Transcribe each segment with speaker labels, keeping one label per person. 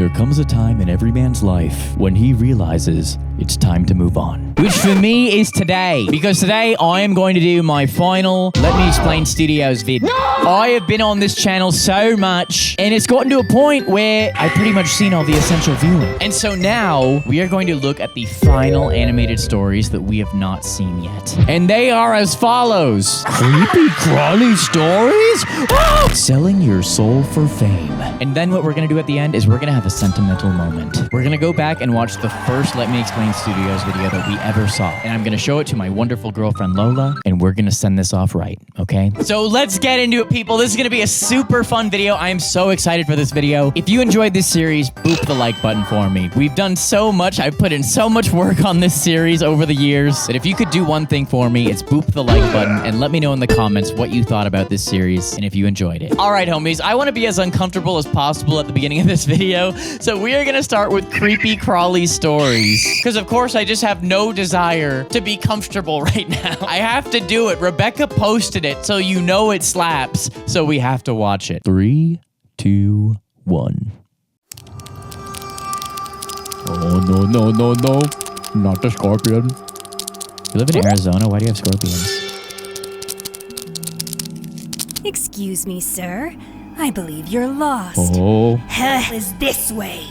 Speaker 1: There comes a time in every man's life when he realizes it's time to move on. Which for me is today. Because today I am going to do my final Let Me Explain Studios vid. No! I have been on this channel so much, and it's gotten to a point where I've pretty much seen all the essential viewing. And so now we are going to look at the final animated stories that we have not seen yet. And they are as follows. Creepy crawly stories? Oh! Selling your soul for fame. And then what we're going to do at the end is we're going to have a sentimental moment. We're going to go back and watch the first Let Me Explain Studios video that we ever saw. And I'm going to show it to my wonderful girlfriend Lola, and we're going to send this off right, okay? So let's get into it, people. This is going to be a super fun video. I am so excited for this video. If you enjoyed this series, boop the like button for me. We've done so much. I've put in so much work on this series over the years that if you could do one thing for me, it's boop the like button and let me know in the comments what you thought about this series and if you enjoyed it. All right, homies, I want to be as uncomfortable as possible at the beginning of this video, so we are going to start with creepy crawly stories. Because of course, I just have no desire to be comfortable right now. I have to do it. Rebecca posted it, so you know it slaps, so we have to watch it. 3, 2, 1. Oh, no, no, no, no. Not the scorpion. You live in Arizona? Why do you have scorpions?
Speaker 2: Excuse me, sir. I believe you're lost.
Speaker 1: Oh.
Speaker 2: Hell is this way.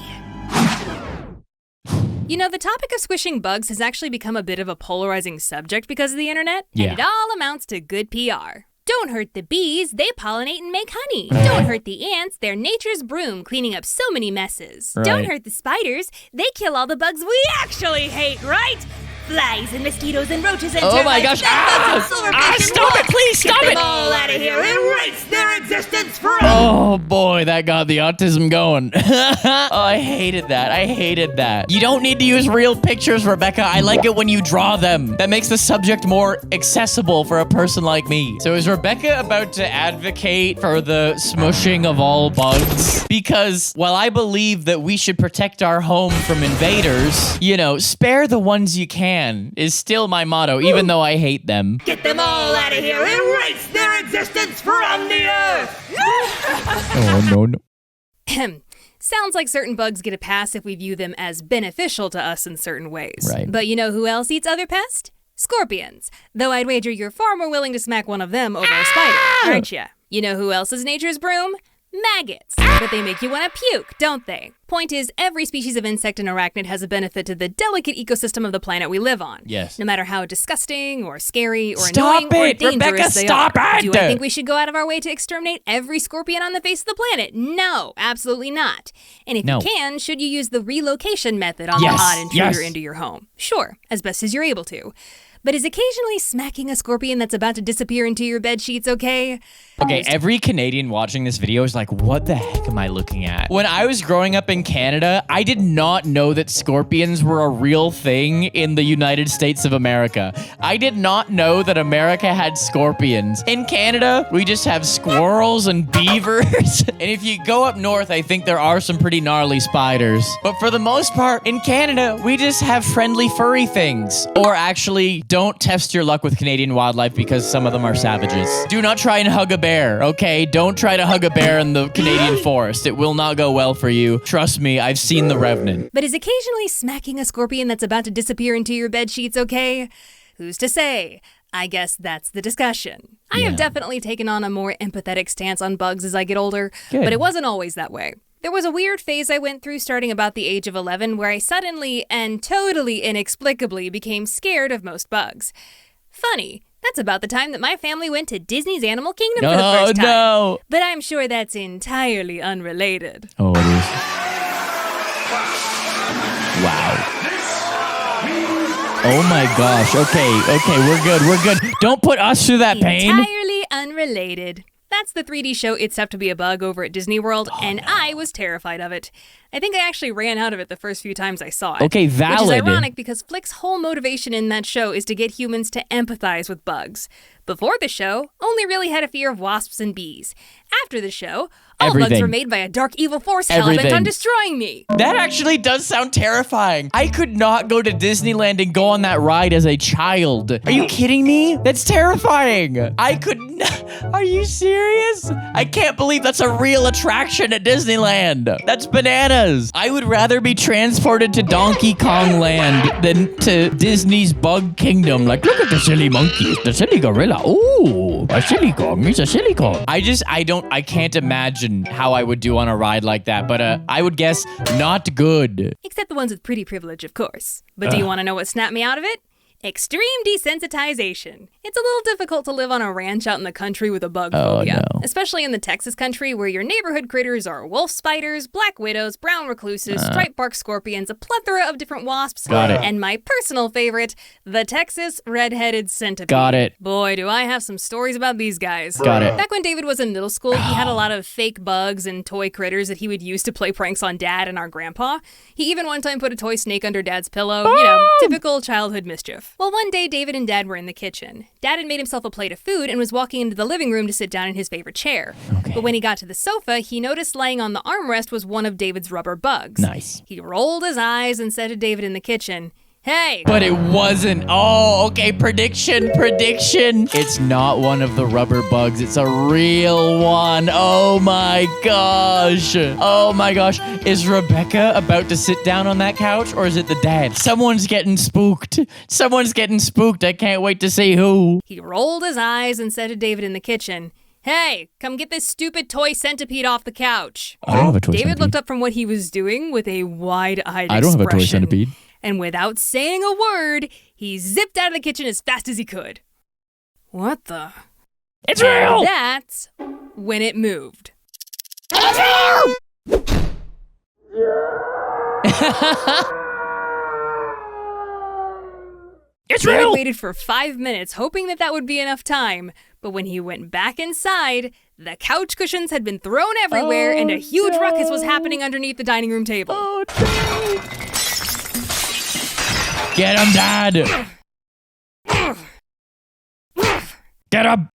Speaker 3: You know, the topic of squishing bugs has actually become a bit of a polarizing subject because of the internet,
Speaker 1: Yeah.
Speaker 3: and it all amounts to good PR. Don't hurt the bees, they pollinate and make honey. Don't hurt the ants, they're nature's broom, cleaning up so many messes.
Speaker 1: Right.
Speaker 3: Don't hurt the spiders, they kill all the bugs we actually hate, right? Flies and mosquitoes and roaches and
Speaker 1: Oh my
Speaker 3: termites,
Speaker 1: gosh. Stop it, please, stop
Speaker 3: Get
Speaker 1: it.
Speaker 3: them all out of here, erase their existence forever!
Speaker 1: Oh boy, that got the autism going. Oh, I hated that. I hated that. You don't need to use real pictures, Rebecca. I like it when you draw them. That makes the subject more accessible for a person like me. So is Rebecca about to advocate for the smushing of all bugs? Because while I believe that we should protect our home from invaders, you know, spare the ones you can is still my motto, even though I hate them.
Speaker 3: Get them all out of here, erase their existence from the earth!
Speaker 1: Oh, no, no.
Speaker 3: Sounds like certain bugs get a pass if we view them as beneficial to us in certain ways.
Speaker 1: Right.
Speaker 3: But you know who else eats other pests? Scorpions. Though I'd wager you're far more willing to smack one of them over a spider, aren't ya? You know who else is nature's broom? Maggots. But they make you want to puke, don't they? Point is, every species of insect and arachnid has a benefit to the delicate ecosystem of the planet we live on.
Speaker 1: Yes.
Speaker 3: No matter how disgusting or scary or
Speaker 1: Stop
Speaker 3: annoying
Speaker 1: it,
Speaker 3: or dangerous
Speaker 1: Rebecca,
Speaker 3: they
Speaker 1: stop
Speaker 3: are.
Speaker 1: it!
Speaker 3: Do I think we should go out of our way to exterminate every scorpion on the face of the planet? No, absolutely not. And if
Speaker 1: No.
Speaker 3: you can, should you use the relocation method on
Speaker 1: Yes,
Speaker 3: the odd intruder
Speaker 1: yes.
Speaker 3: into your home? Sure, as best as you're able to. But is occasionally smacking a scorpion that's about to disappear into your bed sheets okay?
Speaker 1: Okay, every Canadian watching this video is like, what the heck am I looking at? When I was growing up in Canada, I did not know that scorpions were a real thing in the United States of America. I did not know that America had scorpions. In Canada, we just have squirrels and beavers. And if you go up north, I think there are some pretty gnarly spiders. But for the most part, in Canada, we just have friendly furry things. Or actually, don't test your luck with Canadian wildlife because some of them are savages. Do not try and hug a bear, okay? Don't try to hug a bear in the Canadian forest. It will not go well for you. Trust me, I've seen The Revenant.
Speaker 3: But is occasionally smacking a scorpion that's about to disappear into your bed sheets okay? Who's to say? I guess that's the discussion. I have definitely taken on a more empathetic stance on bugs as I get older,
Speaker 1: Good.
Speaker 3: but it wasn't always that way. There was a weird phase I went through starting about the age of 11 where I suddenly and totally inexplicably became scared of most bugs. Funny, that's about the time that my family went to Disney's Animal Kingdom for the first time.
Speaker 1: No.
Speaker 3: But I'm sure that's entirely unrelated.
Speaker 1: Oh, it is. Wow. Oh my gosh. Okay, we're good. Don't put us through that pain.
Speaker 3: Entirely unrelated. That's the 3D show It's Tough to Be a Bug over at Disney World, and I was terrified of it. I think I actually ran out of it the first few times I saw it.
Speaker 1: Okay, valid.
Speaker 3: Which is ironic because Flick's whole motivation in that show is to get humans to empathize with bugs. Before the show, only really had a fear of wasps and bees. After the show, all bugs
Speaker 1: Everything.
Speaker 3: were made by a dark evil force hell-bent
Speaker 1: Everything.
Speaker 3: on destroying me.
Speaker 1: That actually does sound terrifying. I could not go to Disneyland and go on that ride as a child. Are you kidding me? That's terrifying. I could not. Are you serious? I can't believe that's a real attraction at Disneyland. That's bananas. I would rather be transported to Donkey Kong Land than to Disney's Bug Kingdom. Like, look at the silly monkeys, the silly gorilla. Ooh, a silly Kong. He's a silly Kong. I can't imagine how I would do on a ride like that, but I would guess not good.
Speaker 3: Except the ones with pretty privilege, of course. But do you want to know what snapped me out of it? Extreme desensitization. It's a little difficult to live on a ranch out in the country with a bug phobia.
Speaker 1: No.
Speaker 3: Especially in the Texas country where your neighborhood critters are wolf spiders, black widows, brown recluses, striped bark scorpions, a plethora of different wasps.
Speaker 1: Got it.
Speaker 3: And my personal favorite, the Texas red-headed centipede.
Speaker 1: Got it.
Speaker 3: Boy, do I have some stories about these guys.
Speaker 1: Got it.
Speaker 3: Back when David was in middle school, he had a lot of fake bugs and toy critters that he would use to play pranks on Dad and our grandpa. He even one time put a toy snake under Dad's pillow. You know, typical childhood mischief. Well, one day, David and Dad were in the kitchen. Dad had made himself a plate of food and was walking into the living room to sit down in his favorite chair.
Speaker 1: Okay.
Speaker 3: But when he got to the sofa, he noticed laying on the armrest was one of David's rubber bugs.
Speaker 1: Nice.
Speaker 3: He rolled his eyes and said to David in the kitchen, "Hey!"
Speaker 1: But it wasn't. Oh, okay. Prediction. It's not one of the rubber bugs. It's a real one. Oh my gosh. Is Rebecca about to sit down on that couch, or is it the dad? Someone's getting spooked. I can't wait to see who.
Speaker 3: He rolled his eyes and said to David in the kitchen, "Hey, come get this stupid toy centipede off the couch."
Speaker 1: I don't have a toy
Speaker 3: David
Speaker 1: centipede.
Speaker 3: looked up from what he was doing with a wide-eyed
Speaker 1: I don't have a toy
Speaker 3: expression.
Speaker 1: centipede.
Speaker 3: And without saying a word, he zipped out of the kitchen as fast as he could. What the?
Speaker 1: It's real.
Speaker 3: That's when it moved.
Speaker 1: It's
Speaker 3: David
Speaker 1: real.
Speaker 3: waited for 5 minutes, hoping that would be enough time. But when he went back inside, the couch cushions had been thrown everywhere and a huge ruckus was happening underneath the dining room table.
Speaker 1: Oh no. Get him, Dad. Get him.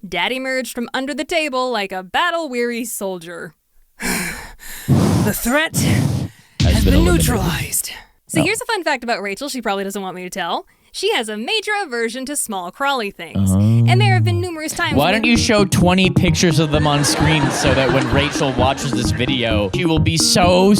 Speaker 3: Dad emerged from under the table like a battle-weary soldier. The threat has been neutralized. So here's a fun fact about Rachel she probably doesn't want me to tell. She has a major aversion to small crawly things. And there have been numerous times
Speaker 1: Why don't you show 20 pictures of them on screen so that when Rachel watches this video, she will be so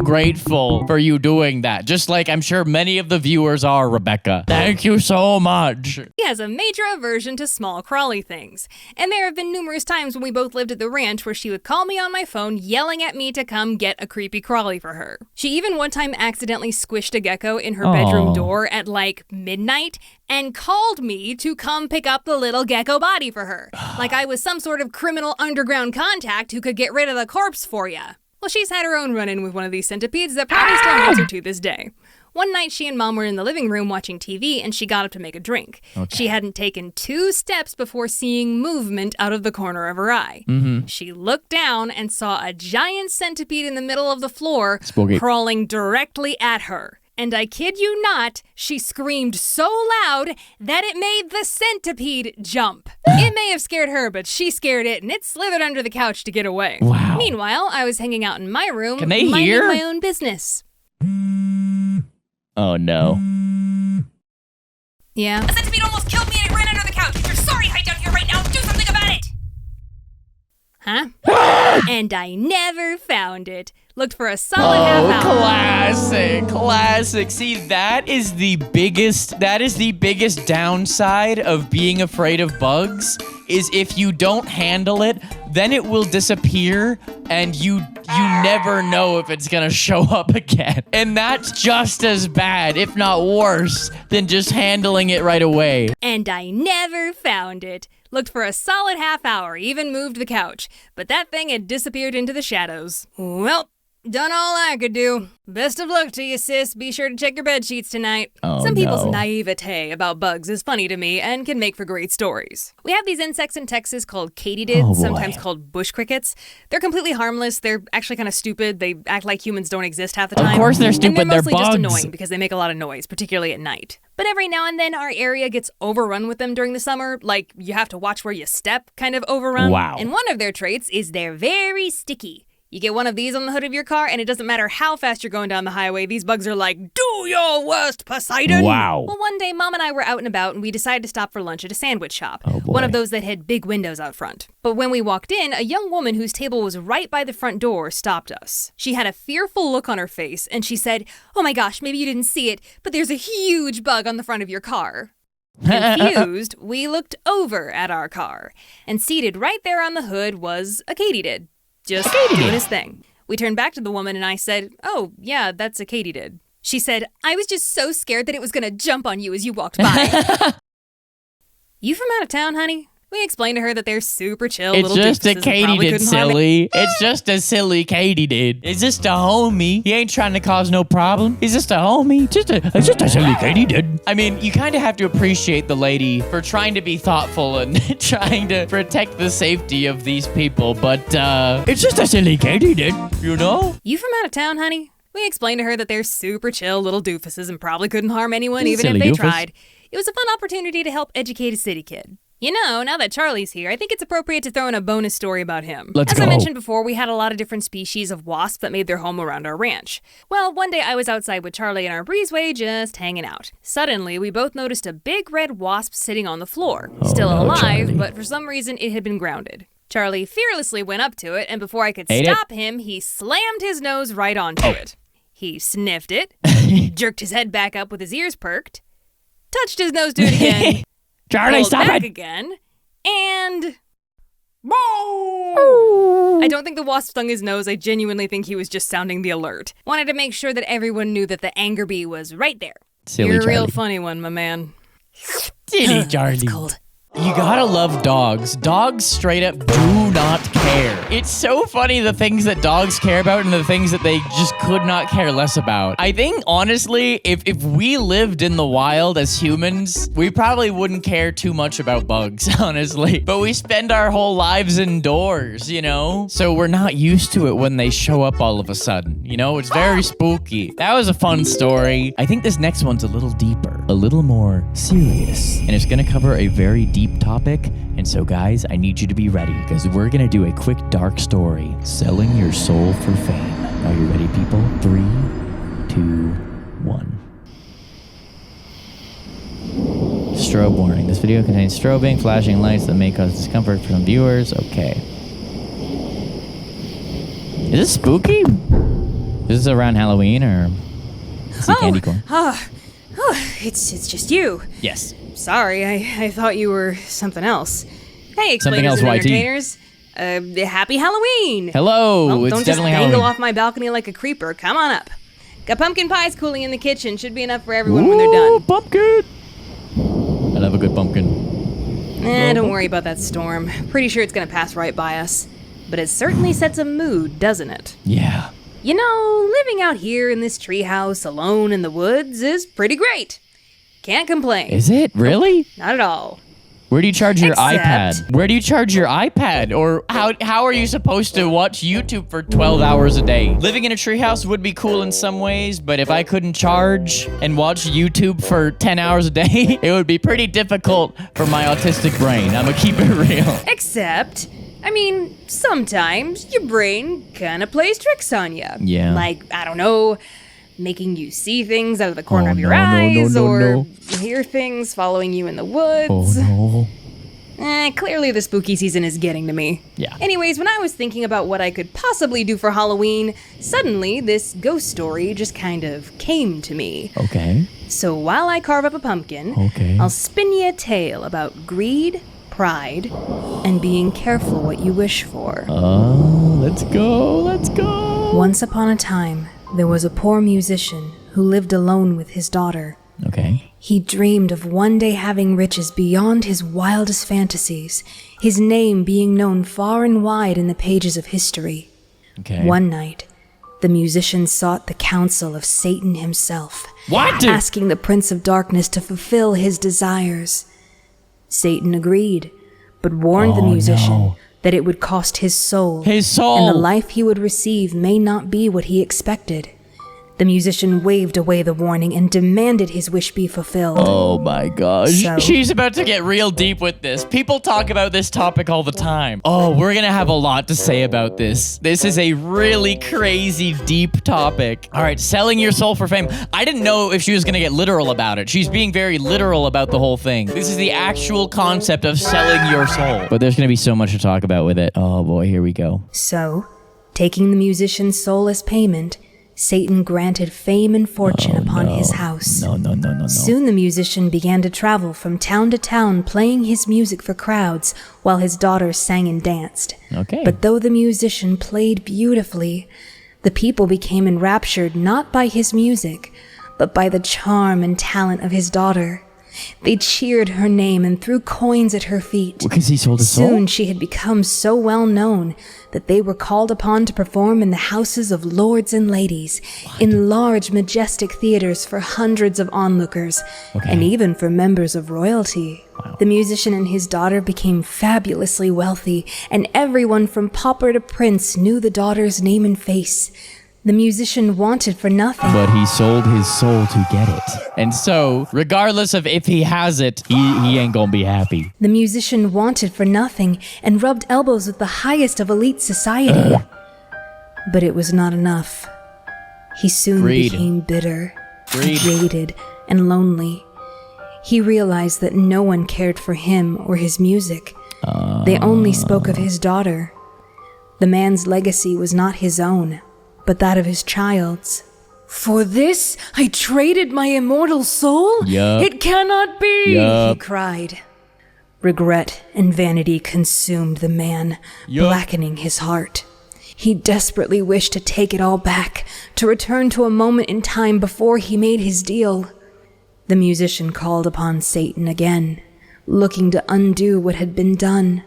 Speaker 1: grateful for you doing that. Just like I'm sure many of the viewers are, Rebecca. Thank you so much.
Speaker 3: She has a major aversion to small crawly things. And there have been numerous times when we both lived at the ranch where she would call me on my phone yelling at me to come get a creepy crawly for her. She even one time accidentally squished a gecko in her bedroom door at like midnight and called me to come pick up the little gecko body for her. Like I was some sort of criminal underground contact who could get rid of the corpse for ya. Well, she's had her own run-in with one of these centipedes that probably still haunts her to this day. One night, she and Mom were in the living room watching TV, and she got up to make a drink. Okay. She hadn't taken 2 steps before seeing movement out of the corner of her eye. She looked down and saw a giant centipede in the middle of the floor crawling directly at her. And I kid you not, she screamed so loud that it made the centipede jump. It may have scared her, but she scared it, and it slithered under the couch to get away.
Speaker 1: Wow.
Speaker 3: Meanwhile, I was hanging out in my room,
Speaker 1: Can they
Speaker 3: minding
Speaker 1: hear?
Speaker 3: my own business.
Speaker 1: Oh no.
Speaker 3: Yeah.
Speaker 4: A centipede almost killed me and it ran under the couch. If you're sorry, hide down here right now. Do something about it.
Speaker 3: Huh? And I never found it. Looked for a solid half hour.
Speaker 1: Classic. See, that is the biggest downside of being afraid of bugs is if you don't handle it, then it will disappear and you never know if it's gonna show up again. And that's just as bad, if not worse, than just handling it right away.
Speaker 3: And I never found it. Looked for a solid half hour, even moved the couch. But that thing had disappeared into the shadows. Well, done all I could do. Best of luck to you, sis. Be sure to check your bed sheets tonight.
Speaker 1: Oh,
Speaker 3: Some people's
Speaker 1: no.
Speaker 3: naivete about bugs is funny to me and can make for great stories. We have these insects in Texas called katydids,
Speaker 1: Oh, boy.
Speaker 3: sometimes called bush crickets. They're completely harmless. They're actually kind of stupid. They act like humans don't exist half the time.
Speaker 1: Of course they're stupid.
Speaker 3: And they're mostly
Speaker 1: They're
Speaker 3: just
Speaker 1: bugs.
Speaker 3: annoying because they make a lot of noise, particularly at night. But every now and then, our area gets overrun with them during the summer, like you have to watch where you step kind of overrun.
Speaker 1: Wow.
Speaker 3: And one of their traits is they're very sticky. You get one of these on the hood of your car, and it doesn't matter how fast you're going down the highway, these bugs are like, do your worst, Poseidon!
Speaker 1: Wow.
Speaker 3: Well, one day, Mom and I were out and about, and we decided to stop for lunch at a sandwich shop.
Speaker 1: Oh, boy.
Speaker 3: One of those that had big windows out front. But when we walked in, a young woman whose table was right by the front door stopped us. She had a fearful look on her face, and she said, "Oh my gosh, maybe you didn't see it, but there's a huge bug on the front of your car." Confused, we looked over at our car, and seated right there on the hood was a katydid. Just doing his thing. We turned back to the woman and I said, "Oh, yeah, that's a katydid." She said, "I was just so scared that it was going to jump on you as you walked by." You from out of town, honey? We explained to her that they're super chill
Speaker 1: It's
Speaker 3: little
Speaker 1: just a
Speaker 3: doofuses and probably
Speaker 1: katydid,
Speaker 3: couldn't harm it.
Speaker 1: silly. It's just a silly katydid. It's just a homie. He ain't trying to cause no problem. He's just a homie. It's just a silly katydid. I mean, you kind of have to appreciate the lady for trying to be thoughtful and trying to protect the safety of these people, but it's just a silly katydid, you know?
Speaker 3: You from out of town, honey? We explained to her that they're super chill little doofuses and probably couldn't harm anyone even
Speaker 1: Silly
Speaker 3: if they
Speaker 1: doofus.
Speaker 3: tried. It was a fun opportunity to help educate a city kid. You know, now that Charlie's here, I think it's appropriate to throw in a bonus story about him.
Speaker 1: Let's
Speaker 3: As
Speaker 1: go.
Speaker 3: I mentioned before, we had a lot of different species of wasps that made their home around our ranch. Well, one day I was outside with Charlie in our breezeway just hanging out. Suddenly, we both noticed a big red wasp sitting on the floor. Still
Speaker 1: no,
Speaker 3: alive,
Speaker 1: Charlie.
Speaker 3: but for some reason it had been grounded. Charlie fearlessly went up to it, and before I could
Speaker 1: Ate it?
Speaker 3: stop him, he slammed his nose right onto it. He sniffed it, jerked his head back up with his ears perked, touched his nose to it again,
Speaker 1: Charlie,
Speaker 3: pulled
Speaker 1: stop
Speaker 3: back
Speaker 1: it!
Speaker 3: again, and... I don't think the wasp stung his nose. I genuinely think he was just sounding the alert. Wanted to make sure that everyone knew that the anger bee was right there.
Speaker 1: Silly
Speaker 3: You're a real
Speaker 1: Charlie.
Speaker 3: funny one, my man.
Speaker 1: Silly Charlie.
Speaker 3: It's cold.
Speaker 1: You gotta love dogs. Dogs straight up do not care. It's so funny the things that dogs care about and the things that they just could not care less about. I think, honestly, if we lived in the wild as humans, we probably wouldn't care too much about bugs, honestly. But we spend our whole lives indoors, you know? So we're not used to it when they show up all of a sudden, you know? It's very spooky. That was a fun story. I think this next one's a little deeper, a little more serious, and it's gonna cover a very deep topic. And so guys, I need you to be ready because we're gonna do a quick dark story, selling your soul for fame. Are you ready, people? 3, 2, 1. Strobe warning. This video contains strobing, flashing lights that may cause discomfort for some viewers. Okay. Is this spooky? Is this around Halloween or is it candy corn?
Speaker 3: It's just you.
Speaker 1: Yes.
Speaker 3: Sorry, I thought you were something else. Hey,
Speaker 1: Something
Speaker 3: explainers
Speaker 1: else,
Speaker 3: and
Speaker 1: YT.
Speaker 3: entertainers. Happy Halloween!
Speaker 1: Hello.
Speaker 3: Well,
Speaker 1: It's
Speaker 3: don't just
Speaker 1: definitely
Speaker 3: dangle
Speaker 1: Halloween.
Speaker 3: off my balcony like a creeper. Come on up. Got pumpkin pies cooling in the kitchen. Should be enough for everyone when they're
Speaker 1: Ooh,
Speaker 3: done.
Speaker 1: pumpkin. I love a good pumpkin.
Speaker 3: Don't worry about that storm. Pretty sure it's gonna pass right by us. But it certainly sets a mood, doesn't it?
Speaker 1: Yeah.
Speaker 3: You know, living out here in this treehouse alone in the woods is pretty great. Can't complain.
Speaker 1: Is it really?
Speaker 3: Not at all.
Speaker 1: Where do you charge your
Speaker 3: Except-
Speaker 1: iPad? Where do you charge your iPad? Or how are you supposed to watch YouTube for 12 hours a day? Living in a treehouse would be cool in some ways, but if I couldn't charge and watch YouTube for 10 hours a day, it would be pretty difficult for my autistic brain. I'm gonna keep it real.
Speaker 3: Except, I mean, sometimes your brain kind of plays tricks on you.
Speaker 1: Yeah.
Speaker 3: Like, I don't know, making you see things out of the corner
Speaker 1: Oh,
Speaker 3: of your
Speaker 1: no, no,
Speaker 3: eyes,
Speaker 1: no, no,
Speaker 3: or
Speaker 1: no.
Speaker 3: hear things following you in the woods.
Speaker 1: Oh no.
Speaker 3: Clearly the spooky season is getting to me.
Speaker 1: Yeah.
Speaker 3: Anyways, when I was thinking about what I could possibly do for Halloween, suddenly this ghost story just kind of came to me.
Speaker 1: Okay.
Speaker 3: So while I carve up a pumpkin,
Speaker 1: Okay.
Speaker 3: I'll spin you a tale about greed, pride, and being careful what you wish for.
Speaker 1: Oh, let's go. Let's go.
Speaker 2: Once upon a time, there was a poor musician who lived alone with his daughter.
Speaker 1: Okay.
Speaker 2: He dreamed of one day having riches beyond his wildest fantasies, his name being known far and wide in the pages of history.
Speaker 1: Okay.
Speaker 2: One night, the musician sought the counsel of Satan himself,
Speaker 1: What?
Speaker 2: asking the Prince of Darkness to fulfill his desires. Satan agreed, but warned the
Speaker 1: Oh,
Speaker 2: musician
Speaker 1: no.
Speaker 2: that it would cost his soul,
Speaker 1: His soul.
Speaker 2: and the life he would receive may not be what he expected. The musician waved away the warning and demanded his wish be fulfilled.
Speaker 1: Oh my gosh.
Speaker 2: So-
Speaker 1: She's about to get real deep with this. People talk about this topic all the time. Oh, we're gonna have a lot to say about this. This is a really crazy, deep topic. All right, selling your soul for fame. I didn't know if she was gonna get literal about it. She's being very literal about the whole thing. This is the actual concept of selling your soul. But there's gonna be so much to talk about with it. Oh boy, here we go.
Speaker 2: So, taking the musician's soul as payment, Satan granted fame and fortune upon his house.
Speaker 1: No.
Speaker 2: Soon the musician began to travel from town to town playing his music for crowds while his daughters sang and danced.
Speaker 1: Okay.
Speaker 2: But though the musician played beautifully, the people became enraptured not by his music, but by the charm and talent of his daughter. They cheered her name and threw coins at her feet.
Speaker 1: Because he sold his soul?
Speaker 2: Soon she had become so well known that they were called upon to perform in the houses of lords and ladies, in large, majestic theaters for hundreds of onlookers, and even for members of royalty.
Speaker 1: Wow.
Speaker 2: The musician and his daughter became fabulously wealthy, and everyone from pauper to prince knew the daughter's name and face. The musician wanted for nothing.
Speaker 1: But he sold his soul to get it. And so, regardless of if he has it, he ain't gonna be happy.
Speaker 2: The musician wanted for nothing and rubbed elbows with the highest of elite society. But it was not enough. He soon
Speaker 1: Greed.
Speaker 2: became bitter,
Speaker 1: Greed.
Speaker 2: jaded, and lonely. He realized that no one cared for him or his music. They only spoke of his daughter. The man's legacy was not his own, but that of his child's. For this, I traded my immortal soul?
Speaker 1: Yup.
Speaker 2: It cannot be,
Speaker 1: Yup.
Speaker 2: he cried. Regret and vanity consumed the man,
Speaker 1: Yup.
Speaker 2: blackening his heart. He desperately wished to take it all back, to return to a moment in time before he made his deal. The musician called upon Satan again, looking to undo what had been done.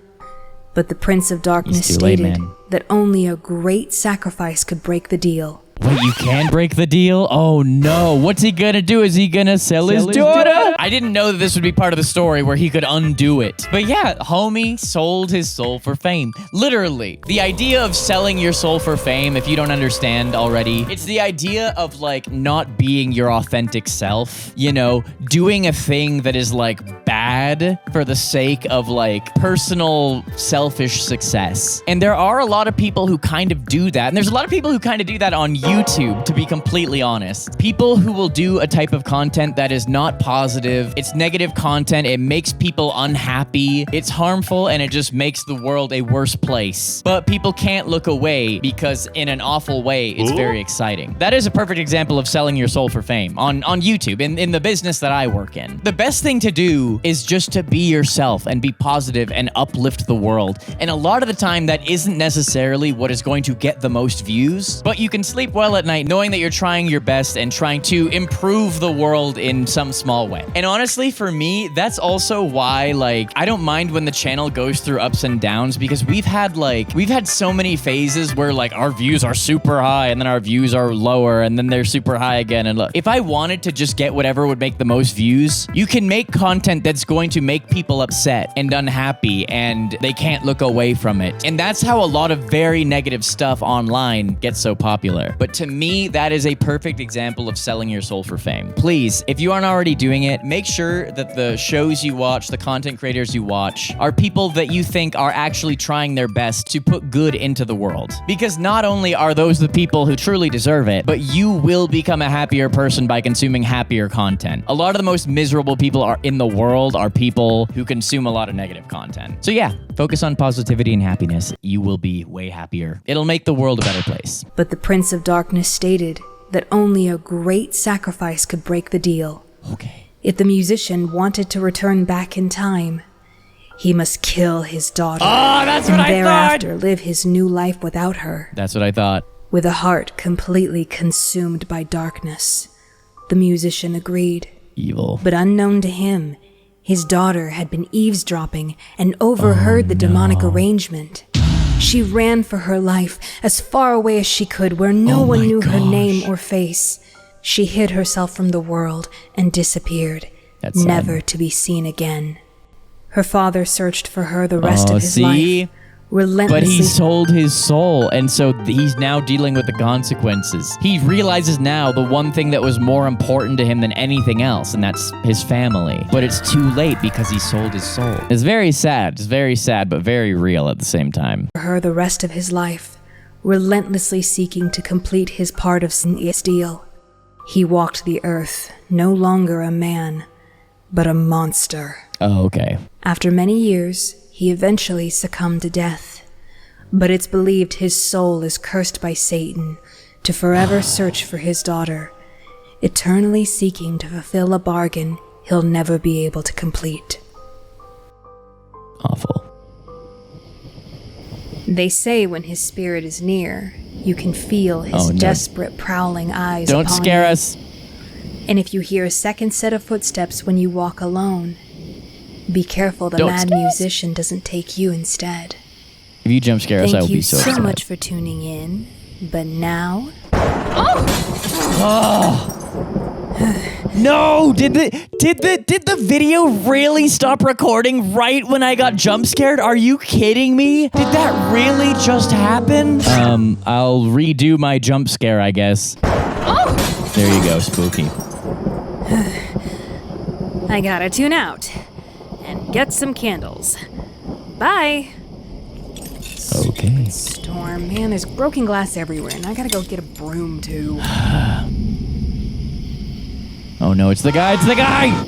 Speaker 2: But the Prince of Darkness
Speaker 1: It's too late,
Speaker 2: stated
Speaker 1: man.
Speaker 2: that only a great sacrifice could break the deal.
Speaker 1: Wait, you can break the deal? Oh no. What's he gonna do? Is he gonna sell his daughter? I didn't know that this would be part of the story where he could undo it. But yeah, homie sold his soul for fame. Literally. The idea of selling your soul for fame, if you don't understand already, it's the idea of like not being your authentic self. You know, doing a thing that is like bad for the sake of like personal selfish success. And there are a lot of people who kind of do that. And there's a lot of people who kind of do that on YouTube, to be completely honest. People who will do a type of content that is not positive, it's negative content, it makes people unhappy, it's harmful, and it just makes the world a worse place. But people can't look away because in an awful way, it's very exciting. That is a perfect example of selling your soul for fame on YouTube, in the business that I work in. The best thing to do is just to be yourself and be positive and uplift the world. And a lot of the time, that isn't necessarily what is going to get the most views, but you can sleep well at night knowing that you're trying your best and trying to improve the world in some small way. And honestly, for me, that's also why, like, I don't mind when the channel goes through ups and downs, because we've had so many phases where like our views are super high and then our views are lower and then they're super high again. And look, if I wanted to just get whatever would make the most views, you can make content that's going to make people upset and unhappy and they can't look away from it. And that's how a lot of very negative stuff online gets so popular. But to me, that is a perfect example of selling your soul for fame. Please, if you aren't already doing it, make sure that the shows you watch, the content creators you watch, are people that you think are actually trying their best to put good into the world. Because not only are those the people who truly deserve it, but you will become a happier person by consuming happier content. A lot of the most miserable people in the world are people who consume a lot of negative content. So yeah, focus on positivity and happiness. You will be way happier. It'll make the world a better place.
Speaker 2: But the Prince of Darkness stated that only a great sacrifice could break the deal.
Speaker 1: Okay.
Speaker 2: If the musician wanted to return back in time, he must kill his daughter.
Speaker 1: Oh, that's
Speaker 2: and
Speaker 1: what I
Speaker 2: thereafter live his new life without her.
Speaker 1: That's what I thought.
Speaker 2: With a heart completely consumed by darkness, the musician agreed.
Speaker 1: Evil.
Speaker 2: But unknown to him, his daughter had been eavesdropping and overheard the demonic arrangement. She ran for her life as far away as she could, where no one knew her name or face. She hid herself from the world and disappeared,
Speaker 1: That's sad.
Speaker 2: never to be seen again. Her father searched for her the rest of his
Speaker 1: see?
Speaker 2: life, relentlessly.
Speaker 1: But he sold his soul, and so he's now dealing with the consequences. He realizes now the one thing that was more important to him than anything else, and that's his family. But it's too late because he sold his soul. It's very sad. It's very sad, but very real at the same time.
Speaker 2: For her the rest of his life, relentlessly seeking to complete his part of his deal. He walked the earth, no longer a man, but a monster.
Speaker 1: Oh, okay.
Speaker 2: After many years, he eventually succumbed to death. But it's believed his soul is cursed by Satan to forever search for his daughter, eternally seeking to fulfill a bargain he'll never be able to complete.
Speaker 1: Awful.
Speaker 2: They say when his spirit is near, you can feel his desperate prowling eyes
Speaker 1: Don't
Speaker 2: upon
Speaker 1: scare
Speaker 2: you.
Speaker 1: us.
Speaker 2: And if you hear a second set of footsteps when you walk alone, be careful the
Speaker 1: Don't
Speaker 2: mad
Speaker 1: scare us.
Speaker 2: musician doesn't take you instead.
Speaker 1: If you jump scare us, I will
Speaker 2: Thank
Speaker 1: be
Speaker 2: you
Speaker 1: so
Speaker 2: so
Speaker 1: upset.
Speaker 2: much for tuning in, but now...
Speaker 1: No! Did the video really stop recording right when I got jump scared? Are you kidding me? Did that really just happen? I'll redo my jump scare, I guess. There you go, spooky.
Speaker 3: I gotta tune out and get some candles. Bye.
Speaker 1: Okay.
Speaker 2: Storm, man, there's broken glass everywhere, and I gotta go get a broom, too.
Speaker 1: Oh no, it's the guy! It's the guy!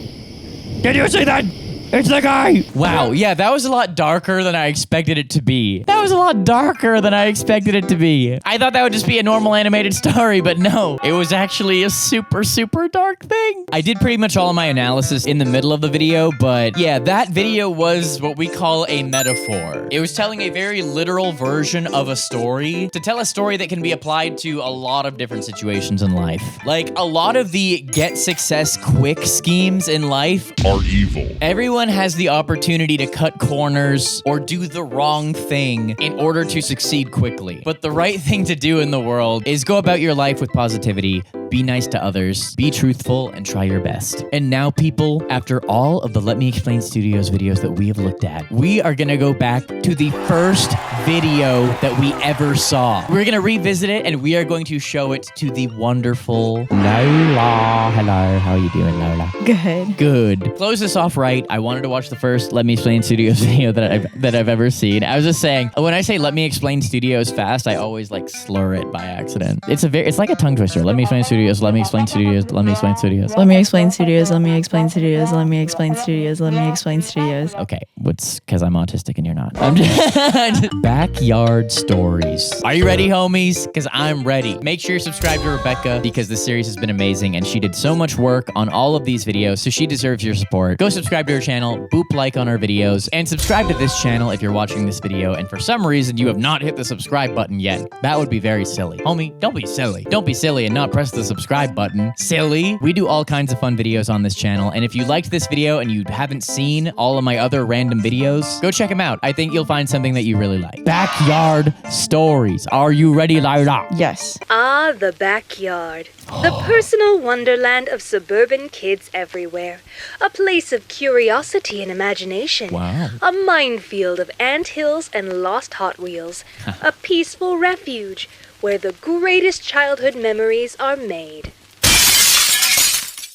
Speaker 1: Did you see that? It's the guy! Wow, yeah, that was a lot darker than I expected it to be. That was a lot darker than I expected it to be. I thought that would just be a normal animated story, but no. It was actually a super, super dark thing. I did pretty much all of my analysis in the middle of the video, but yeah, that video was what we call a metaphor. It was telling a very literal version of a story to tell a story that can be applied to a lot of different situations in life. Like, a lot of the get success quick schemes in life
Speaker 5: are evil.
Speaker 1: Everyone has the opportunity to cut corners or do the wrong thing in order to succeed quickly. But the right thing to do in the world is go about your life with positivity, be nice to others, be truthful, and try your best. And now, people, after all of the Let Me Explain Studios videos that we have looked at, we are gonna go back to the first video that we ever saw. We're gonna revisit it, and we are going to show it to the wonderful Lola. Hello, how are you doing, Lola?
Speaker 6: Good.
Speaker 1: Good. Close this off right. I wanted to watch the first Let Me Explain Studios video that I've ever seen. I was just saying, when I say Let Me Explain Studios fast, I always like slur it by accident. It's like a tongue twister. Let me explain studios. Let me explain studios. Let me explain studios.
Speaker 6: Let me explain studios. Let me explain studios. Let me explain studios. Let me explain studios.
Speaker 1: Okay, what's because I'm autistic and you're not. I'm just backyard stories. Are you ready, homies? Because I'm ready. Make sure you subscribe to Rebecca because this series has been amazing and she did so much work on all of these videos, so she deserves your support. Go subscribe to her channel, boop like on our videos, and subscribe to this channel if you're watching this video and for some reason you have not hit the subscribe button yet. That would be very silly. Homie, don't be silly. Don't be silly and not press the subscribe button. Silly. We do all kinds of fun videos on this channel, and if you liked this video and you haven't seen all of my other random videos, go check them out. I think you'll find something that you really like. Backyard stories. Are you ready, Lyra?
Speaker 6: Yes.
Speaker 2: Ah, the backyard. The personal wonderland of suburban kids everywhere. A place of curiosity and imagination.
Speaker 1: Wow.
Speaker 2: A minefield of anthills and lost Hot Wheels. A peaceful refuge where the greatest childhood memories are made.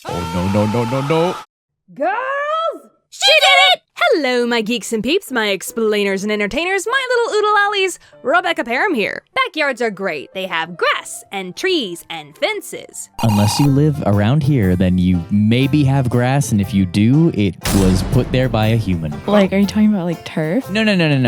Speaker 1: Oh, no.
Speaker 3: Girls! She did it! Hello, my geeks and peeps, my explainers and entertainers, my little oodle ollies. Rebecca Parham here. Backyards are great. They have grass and trees and fences.
Speaker 1: Unless you live around here, then you maybe have grass, and if you do, it was put there by a human.
Speaker 6: Like, are you talking about like turf?
Speaker 1: No.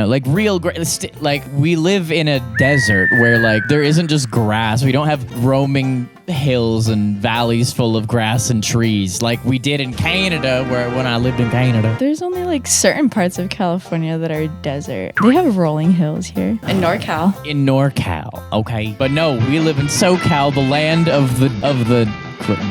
Speaker 1: Like real grass. Like, we live in a desert where, like, there isn't just grass. We don't have roaming hills and valleys full of grass and trees like we did in Canada, when I lived in Canada.
Speaker 6: There's only like certain parts of California that are desert. They have rolling hills here. In NorCal.
Speaker 1: In NorCal, okay. But no, we live in SoCal, the land of the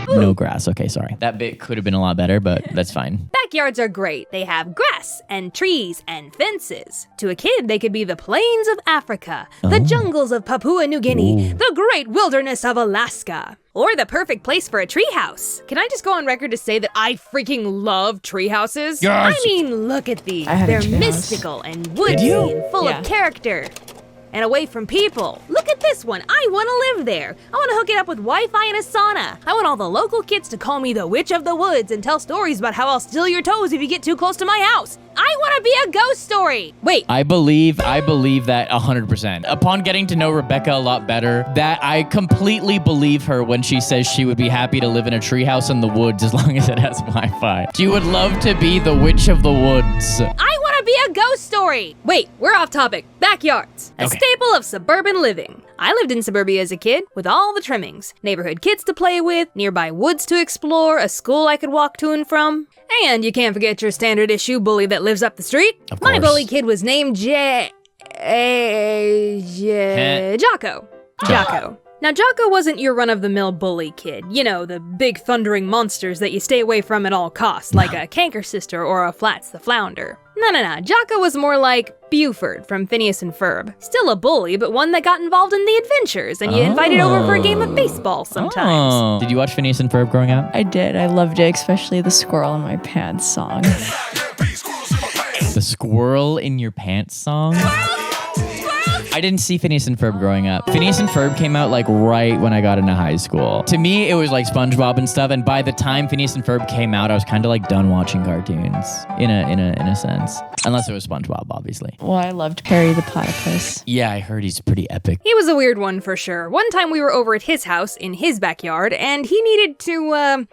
Speaker 1: no grass. Okay, sorry. That bit could have been a lot better, but that's fine.
Speaker 3: Backyards are great. They have grass and trees and fences. To a kid, they could be the plains of Africa, the jungles of Papua New Guinea, the great wilderness of Alaska, or the perfect place for a treehouse. Can I just go on record to say that I freaking love treehouses?
Speaker 1: Yes.
Speaker 3: I mean, look at these.
Speaker 6: I had a
Speaker 3: They're
Speaker 6: treehouse.
Speaker 3: mystical and woodsy and full
Speaker 6: Yeah.
Speaker 3: of character. And away from people. Look at this one. I want to live there. I want to hook it up with Wi-Fi and a sauna. I want all the local kids to call me the Witch of the Woods and tell stories about how I'll steal your toes if you get too close to my house. I want to be a ghost story. Wait,
Speaker 1: I believe that 100%. Upon getting to know Rebecca a lot better, that I completely believe her when she says she would be happy to live in a treehouse in the woods as long as it has Wi-Fi. She would love to be the Witch of the Woods.
Speaker 3: I want to be a ghost story. Wait, we're off topic. Backyards. A
Speaker 1: Okay.
Speaker 3: staple of suburban living. I lived in suburbia as a kid with all the trimmings. Neighborhood kids to play with, nearby woods to explore, a school I could walk to and from. And you can't forget your standard issue bully that lives up the street.
Speaker 1: Of
Speaker 3: My
Speaker 1: course.
Speaker 3: bully kid was named Jocko. Jocko. Now, Jocko wasn't your run-of-the-mill bully kid. You know, the big thundering monsters that you stay away from at all costs, like a Canker Sister or a Flats the Flounder. No. Jocko was more like Buford from Phineas and Ferb. Still a bully, but one that got involved in the adventures, and you invited over for a game of baseball sometimes.
Speaker 1: Oh. Did you watch Phineas and Ferb growing up?
Speaker 6: I did. I loved it, especially the squirrel in my pants song.
Speaker 1: The squirrel in your pants song? I didn't see Phineas and Ferb growing up. Phineas and Ferb came out like right when I got into high school. To me, it was like SpongeBob and stuff. And by the time Phineas and Ferb came out, I was kind of like done watching cartoons in a sense. Unless it was SpongeBob, obviously.
Speaker 6: Well, I loved Perry the Platypus.
Speaker 1: Yeah, I heard he's pretty epic.
Speaker 3: He was a weird one for sure. One time we were over at his house in his backyard, and he needed to,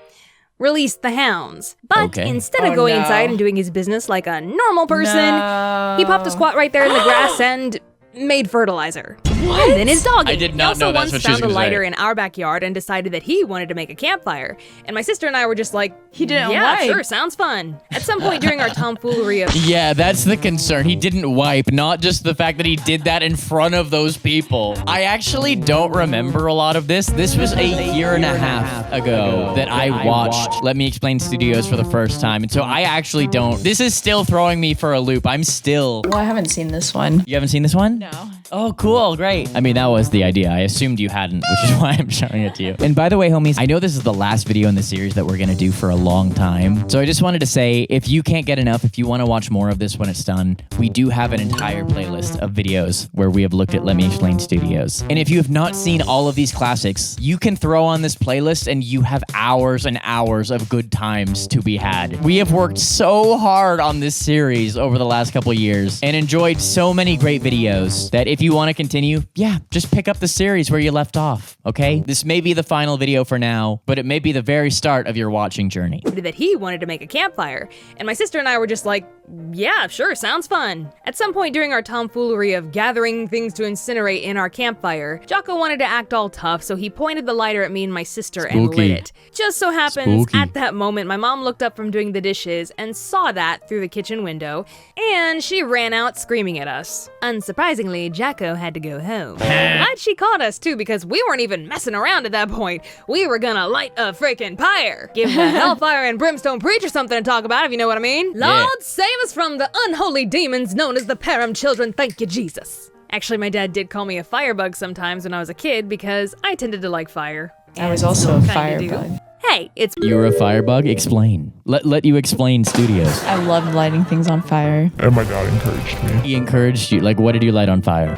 Speaker 3: release the hounds. But
Speaker 1: Okay.
Speaker 3: instead of
Speaker 6: Oh,
Speaker 3: going
Speaker 6: no.
Speaker 3: inside and doing his business like a normal person,
Speaker 6: No.
Speaker 3: he popped a squat right there in the grass and made fertilizer. What? And then his dog
Speaker 1: I
Speaker 3: ate.
Speaker 1: did
Speaker 3: He
Speaker 1: not
Speaker 3: also
Speaker 1: know that's
Speaker 3: once
Speaker 1: what she was
Speaker 3: found a
Speaker 1: gonna say.
Speaker 3: lighter in our backyard and decided that he wanted to make a campfire. And my sister and I were just like,
Speaker 6: He didn't
Speaker 3: yeah,
Speaker 6: wipe.
Speaker 3: sure, sounds fun. At some point during our tomfoolery of
Speaker 1: Yeah, that's the concern. He didn't wipe, not just the fact that he did that in front of those people. I actually don't remember a lot of this. This was a year and a half ago that I watched Let Me Explain Studios for the first time. And so I actually don't. This is still throwing me for a loop. I'm still.
Speaker 6: Well, I haven't seen this one.
Speaker 1: You haven't seen this one?
Speaker 6: No.
Speaker 1: Oh, cool. Great. I mean, that was the idea. I assumed you hadn't, which is why I'm showing it to you. And by the way, homies, I know this is the last video in the series that we're going to do for a long time. So I just wanted to say, if you can't get enough, if you want to watch more of this when it's done, we do have an entire playlist of videos where we have looked at Let Me Explain Studios. And if you have not seen all of these classics, you can throw on this playlist and you have hours and hours of good times to be had. We have worked so hard on this series over the last couple years and enjoyed so many great videos that if you want to continue, yeah, just pick up the series where you left off, okay? This may be the final video for now, but it may be the very start of your watching journey.
Speaker 3: that he wanted to make a campfire. And my sister and I were just like, yeah, sure, sounds fun. At some point during our tomfoolery of gathering things to incinerate in our campfire, Jocko wanted to act all tough, so he pointed the lighter at me and my sister and lit
Speaker 1: Spooky.
Speaker 3: it. Just so happens,
Speaker 1: Spooky.
Speaker 3: at that moment, my mom looked up from doing the dishes and saw that through the kitchen window, and she ran out screaming at us. Unsurprisingly, Jocko had to go home. Glad she caught us too, because we weren't even messing around at that point. We were gonna light a freaking pyre. Give the hellfire and brimstone preacher something to talk about, if you know what I mean.
Speaker 1: Yeah.
Speaker 3: Lord, save us from the unholy demons known as the Param children, thank you, Jesus. Actually, my dad did call me a firebug sometimes when I was a kid because I tended to like fire.
Speaker 6: I was
Speaker 3: And
Speaker 6: also a
Speaker 3: still kinda do.
Speaker 6: firebug.
Speaker 3: Hey, it's
Speaker 1: You were a firebug? Explain. Let you explain Studios.
Speaker 6: I loved lighting things on fire.
Speaker 5: And my dad encouraged me.
Speaker 1: He encouraged you. Like, what did you light on fire?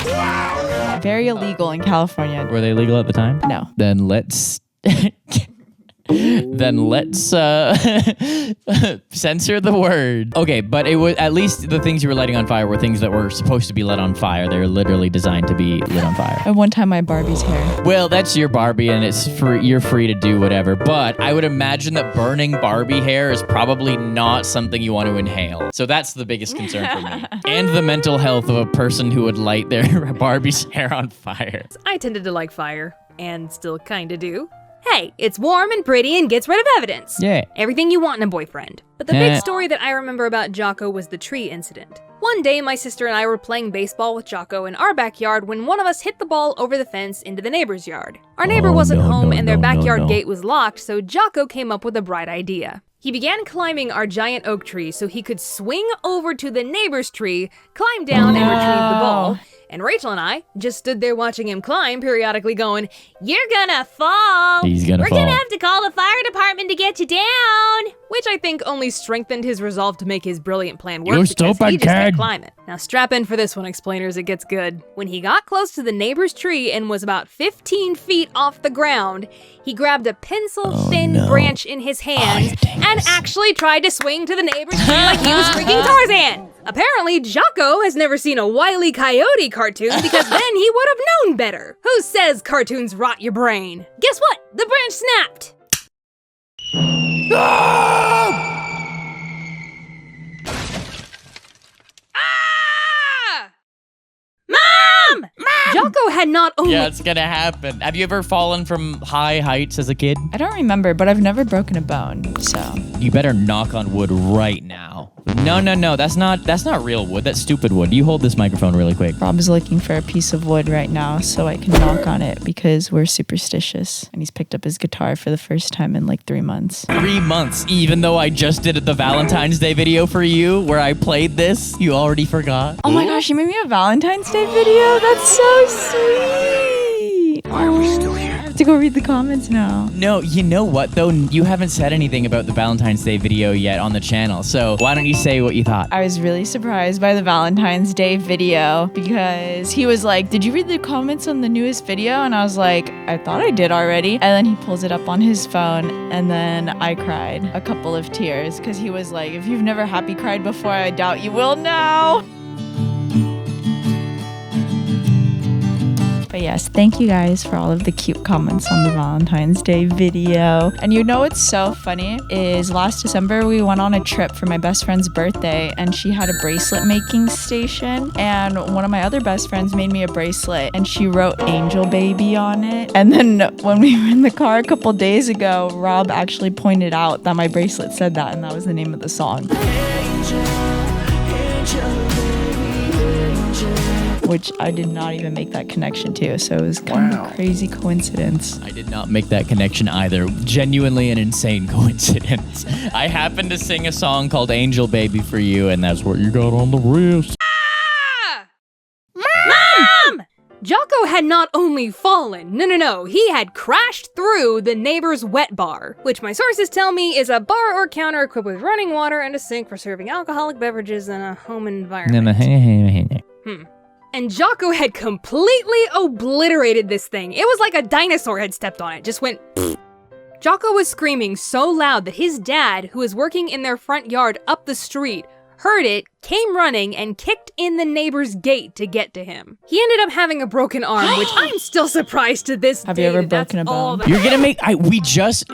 Speaker 6: Very illegal in California.
Speaker 1: Were they legal at the time?
Speaker 6: No.
Speaker 1: Then let's censor the word. Okay, but it was at least the things you were lighting on fire were things that were supposed to be lit on fire. They were literally designed to be lit on fire.
Speaker 6: And one time my Barbie's hair.
Speaker 1: Well, that's your Barbie, and it's free. You're free to do whatever. But I would imagine that burning Barbie hair is probably not something you want to inhale. So that's the biggest concern for me, and the mental health of a person who would light their Barbie's hair on fire.
Speaker 3: I tended to like fire, and still kinda do. Hey, it's warm and pretty and gets rid of evidence.
Speaker 1: Yeah.
Speaker 3: Everything you want in a boyfriend. But the big story that I remember about Jocko was the tree incident. One day, my sister and I were playing baseball with Jocko in our backyard when one of us hit the ball over the fence into the neighbor's yard. Our neighbor wasn't home and their backyard gate was locked, so Jocko came up with a bright idea. He began climbing our giant oak tree so he could swing over to the neighbor's tree, climb down, and retrieve the ball. And Rachel and I just stood there watching him climb, periodically going, "You're gonna fall!
Speaker 1: He's gonna fall.
Speaker 3: We're gonna have to call the fire department to get you down!" Which I think only strengthened his resolve to make his brilliant plan work,
Speaker 1: You
Speaker 3: because
Speaker 1: stupid
Speaker 3: he just kept
Speaker 1: kid.
Speaker 3: climbing. Now strap in for this one, explainers, it gets good. When he got close to the neighbor's tree and was about 15 feet off the ground, he grabbed a pencil-thin branch in his hands and actually tried to swing to the neighbor's tree like he was freaking Tarzan. Apparently, Jocko has never seen a Wile E. Coyote cartoon because then he would have known better. Who says cartoons rot your brain? Guess what? The branch snapped. Ah! Mom! Jocko had not only...
Speaker 1: Yeah, it's gonna happen. Have you ever fallen from high heights as a kid?
Speaker 6: I don't remember, but I've never broken a bone, so.
Speaker 1: You better knock on wood right now. No, that's not real wood. That's stupid wood. You hold this microphone really quick.
Speaker 6: Rob's looking for a piece of wood right now so I can knock on it because we're superstitious. And he's picked up his guitar for the first time in like 3 months.
Speaker 1: 3 months, even though I just did the Valentine's Day video for you where I played this, you already forgot.
Speaker 6: Oh my gosh, you made me a Valentine's Day video? That's so sweet. Why are we still here? I have to go read the comments now.
Speaker 1: No, you know what though? You haven't said anything about the Valentine's Day video yet on the channel, so why don't you say what you thought?
Speaker 6: I was really surprised by the Valentine's Day video because he was like, "Did you read the comments on the newest video?" And I was like, "I thought I did already." And then he pulls it up on his phone and then I cried a couple of tears because he was like, "If you've never happy cried before, I doubt you will now." But yes, thank you guys for all of the cute comments on the Valentine's Day video. And you know what's so funny is last December we went on a trip for my best friend's birthday and she had a bracelet making station and one of my other best friends made me a bracelet and she wrote Angel Baby on it. And then when we were in the car a couple days ago, Rob actually pointed out that my bracelet said that and that was the name of the song. Which I did not even make that connection to, so it was kind of a crazy coincidence.
Speaker 1: I did not make that connection either. Genuinely an insane coincidence. I happened to sing a song called Angel Baby for you, and that's what you got on the wrist.
Speaker 3: Mom! Jocko had not only fallen, no, he had crashed through the neighbor's wet bar, which my sources tell me is a bar or counter equipped with running water and a sink for serving alcoholic beverages in a home environment. And Jocko had completely obliterated this thing. It was like a dinosaur had stepped on it, just went pfft. Jocko was screaming so loud that his dad, who was working in their front yard up the street, heard it, came running, and kicked in the neighbor's gate to get to him. He ended up having a broken arm, which I'm still surprised to this day.
Speaker 6: Have you ever
Speaker 3: that's
Speaker 6: broken a
Speaker 3: all
Speaker 6: bone?
Speaker 3: that-
Speaker 1: You're gonna make,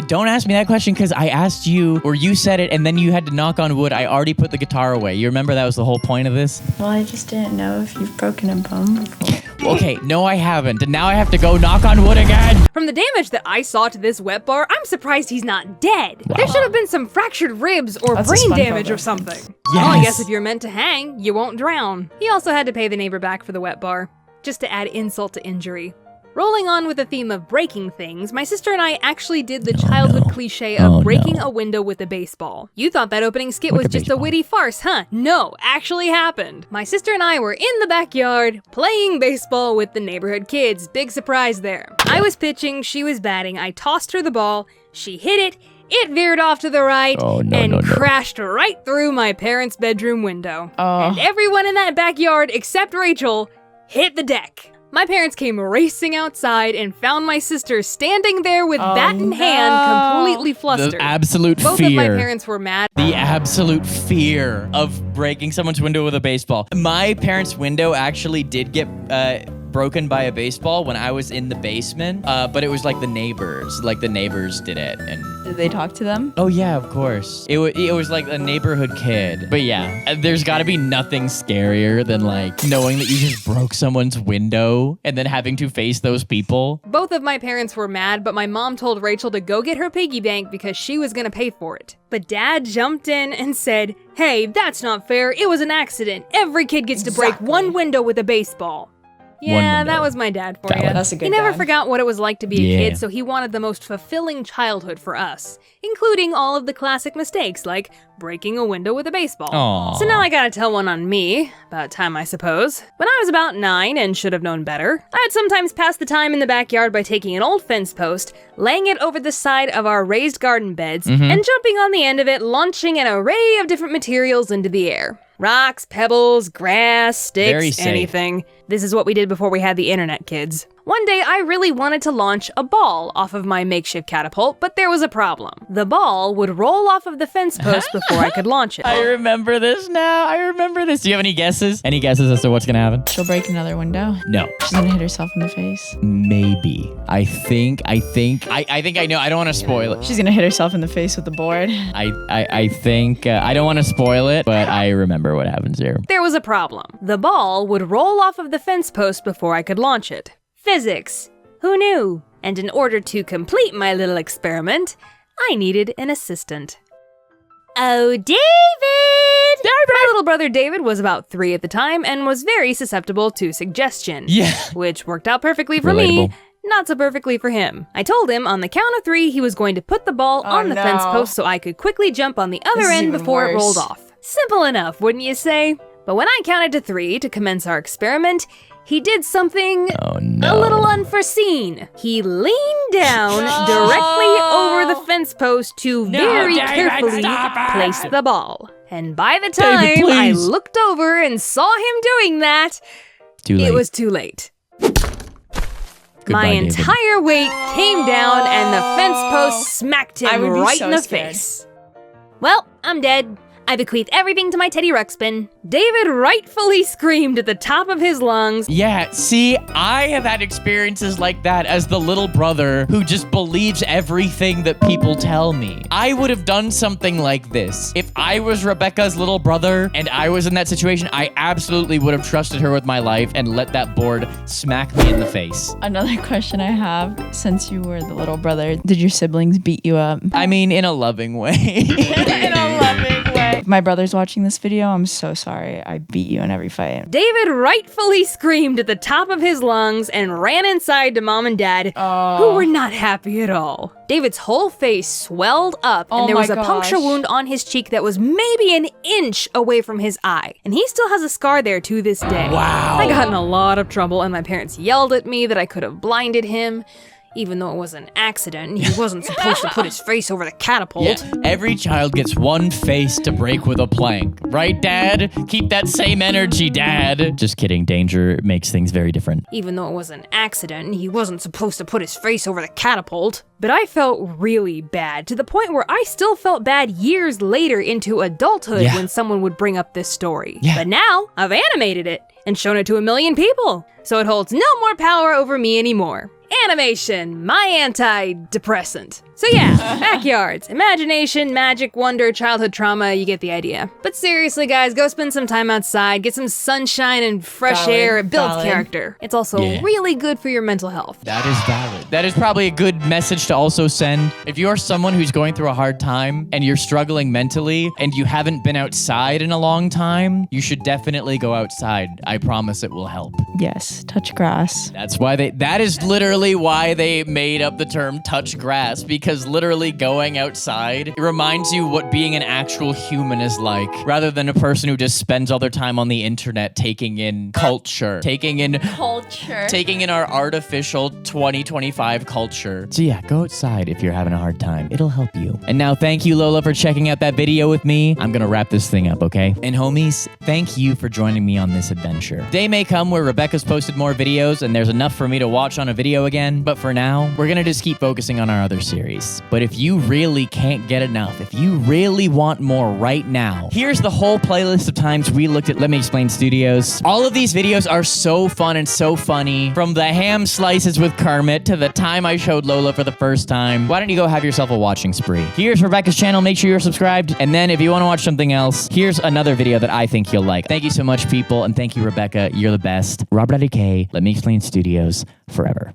Speaker 1: don't ask me that question because I asked you, or you said it, and then you had to knock on wood. I already put the guitar away. You remember that was the whole point of this?
Speaker 6: Well, I just didn't know if you've broken a bone before.
Speaker 1: Okay, no I haven't, and now I have to go knock on wood again.
Speaker 3: From the damage that I saw to this wet bar, I'm surprised he's not dead. There should have been some fractured ribs or
Speaker 6: That's a
Speaker 3: brain
Speaker 6: SpongeBob
Speaker 3: damage or
Speaker 6: reference.
Speaker 3: something. Well, I
Speaker 1: Yes.
Speaker 3: guess if you're meant to hang, you won't drown. He also had to pay the neighbor back for the wet bar, just to add insult to injury. Rolling on with the theme of breaking things, my sister and I actually did the childhood cliche of breaking a window with a baseball. You thought that opening skit was just a witty farce, huh? No, actually happened. My sister and I were in the backyard playing baseball with the neighborhood kids. Big surprise there. I was pitching, she was batting. I tossed her the ball, she hit it, it veered off to the right and crashed right through my parents' bedroom window. And everyone in that backyard except Rachel hit the deck. My parents came racing outside and found my sister standing there with bat in hand, completely flustered.
Speaker 1: The absolute
Speaker 3: Both
Speaker 1: fear.
Speaker 3: of my parents were mad.
Speaker 1: The absolute fear of breaking someone's window with a baseball. My parents' window actually did get broken by a baseball when I was in the basement, but it was like the neighbors. Like the neighbors did it. And
Speaker 6: Did they talk to them?
Speaker 1: oh yeah, of course. It was like a neighborhood kid. But yeah, there's got to be nothing scarier than like knowing that you just broke someone's window and then having to face those people.
Speaker 3: Both of my parents were mad, but my mom told Rachel to go get her piggy bank because she was gonna pay for it. But Dad jumped in and said, "Hey, that's not fair. It was an accident. Every kid gets to break one window with a baseball." Yeah, that was my dad for you.
Speaker 6: That's a good
Speaker 3: He never
Speaker 6: dad.
Speaker 3: forgot what it was like to be a
Speaker 1: Yeah.
Speaker 3: kid, so he wanted the most fulfilling childhood for us, including all of the classic mistakes like breaking a window with a baseball.
Speaker 1: Aw.
Speaker 3: So now I gotta tell one on me. About time, I suppose. When I was about 9 and should have known better, I would sometimes pass the time in the backyard by taking an old fence post, laying it over the side of our raised garden beds, and jumping on the end of it, launching an array of different materials into the air. Rocks, pebbles, grass,
Speaker 1: Very
Speaker 3: sticks,
Speaker 1: safe.
Speaker 3: anything. This is what we did before we had the internet, kids. One day, I really wanted to launch a ball off of my makeshift catapult, but there was a problem. The ball would roll off of the fence post before I could launch it.
Speaker 1: I remember this now. I remember this. Do you have any guesses? Any guesses as to what's gonna happen?
Speaker 6: She'll break another window.
Speaker 1: No.
Speaker 6: She's gonna hit herself in the face.
Speaker 1: Maybe. I think I know. I don't want to spoil it.
Speaker 6: She's gonna hit herself in the face with the board.
Speaker 1: I think I don't want to spoil it, but I remember what happens here.
Speaker 3: There was a problem. The ball would roll off of the fence post before I could launch it. Physics. Who knew? And in order to complete my little experiment, I needed an assistant. Oh, David! My little brother David was about 3 at the time and was very susceptible to suggestion.
Speaker 1: Yeah.
Speaker 3: Which worked out perfectly for me,
Speaker 1: Relatable.
Speaker 3: not so perfectly for him. I told him on the count of 3 he was going to put the ball on the fence post so I could quickly jump on the other
Speaker 6: This is
Speaker 3: end
Speaker 6: even
Speaker 3: before it
Speaker 6: worse.
Speaker 3: rolled off. Simple enough, wouldn't you say? But when I counted to 3 to commence our experiment, he did something
Speaker 1: Oh no.
Speaker 3: a little unforeseen. He leaned down directly over the fence post to very
Speaker 1: David,
Speaker 3: carefully
Speaker 1: stop it.
Speaker 3: place the ball. And by the
Speaker 1: David,
Speaker 3: time I
Speaker 1: please.
Speaker 3: looked over and saw him doing that,
Speaker 1: Too late.
Speaker 3: it was too late.
Speaker 1: Goodbye,
Speaker 3: My
Speaker 1: David.
Speaker 3: entire weight came down and the fence post smacked
Speaker 6: I
Speaker 3: him
Speaker 6: would be
Speaker 3: right
Speaker 6: so
Speaker 3: in the
Speaker 6: scared.
Speaker 3: face. Well, I'm dead. I bequeath everything to my teddy ruxpin. David rightfully screamed at the top of his lungs.
Speaker 1: Yeah, see, I have had experiences like that as the little brother who just believes everything that people tell me. I would have done something like this. If I was Rebecca's little brother and I was in that situation, I absolutely would have trusted her with my life and let that board smack me in the face.
Speaker 6: Another question I have, since you were the little brother, did your siblings beat you up?
Speaker 1: I mean, in a loving way.
Speaker 6: In a loving way. If my brother's watching this video, I'm so sorry. I beat you in every fight.
Speaker 3: David rightfully screamed at the top of his lungs and ran inside to Mom and Dad, who were not happy at all. David's whole face swelled up, and
Speaker 6: Oh
Speaker 3: there was
Speaker 6: my
Speaker 3: a puncture
Speaker 6: gosh.
Speaker 3: wound on his cheek that was maybe an inch away from his eye. And he still has a scar there to this day.
Speaker 1: Wow.
Speaker 3: I got in a lot of trouble, and my parents yelled at me that I could have blinded him, even though it was an accident and he wasn't supposed to put his face over the catapult.
Speaker 1: Yeah, every child gets one face to break with a plank. Right, Dad? Keep that same energy, Dad. Just kidding. Danger makes things very different.
Speaker 3: Even though it was an accident and he wasn't supposed to put his face over the catapult. But I felt really bad, to the point where I still felt bad years later into adulthood
Speaker 1: Yeah.
Speaker 3: when someone would bring up this story.
Speaker 1: Yeah.
Speaker 3: But now, I've animated it and shown it to 1 million people, so it holds no more power over me anymore. Animation, my antidepressant. So yeah, backyards, imagination, magic, wonder, childhood trauma, you get the idea. But seriously guys, go spend some time outside, get some sunshine and fresh
Speaker 6: Valid,
Speaker 3: air, it builds
Speaker 6: valid.
Speaker 3: character. It's also
Speaker 1: Yeah.
Speaker 3: really good for your mental health.
Speaker 1: That is valid. That is probably a good message to also send. If you are someone who's going through a hard time and you're struggling mentally and you haven't been outside in a long time, you should definitely go outside. I promise it will help.
Speaker 6: Yes, touch grass.
Speaker 1: That is literally why they made up the term touch grass, because literally going outside, it reminds you what being an actual human is like, rather than a person who just spends all their time on the internet taking in culture, taking in our artificial 2025 culture. So yeah, go outside if you're having a hard time. It'll help you. And now thank you, Lola, for checking out that video with me. I'm gonna wrap this thing up, okay? And homies, thank you for joining me on this adventure. Day may come where Rebecca Rebecca's posted more videos and there's enough for me to watch on a video again. But for now, we're gonna just keep focusing on our other series. But if you really can't get enough, if you really want more right now, here's the whole playlist of times we looked at Let Me Explain Studios. All of these videos are so fun and so funny. From the ham slices with Kermit to the time I showed Lola for the first time. Why don't you go have yourself a watching spree? Here's Rebecca's channel. Make sure you're subscribed. And then if you want to watch something else, here's another video that I think you'll like. Thank you so much, people. And thank you, Rebecca. You're the best. RobertIDK, Let Me Explain Studios, forever.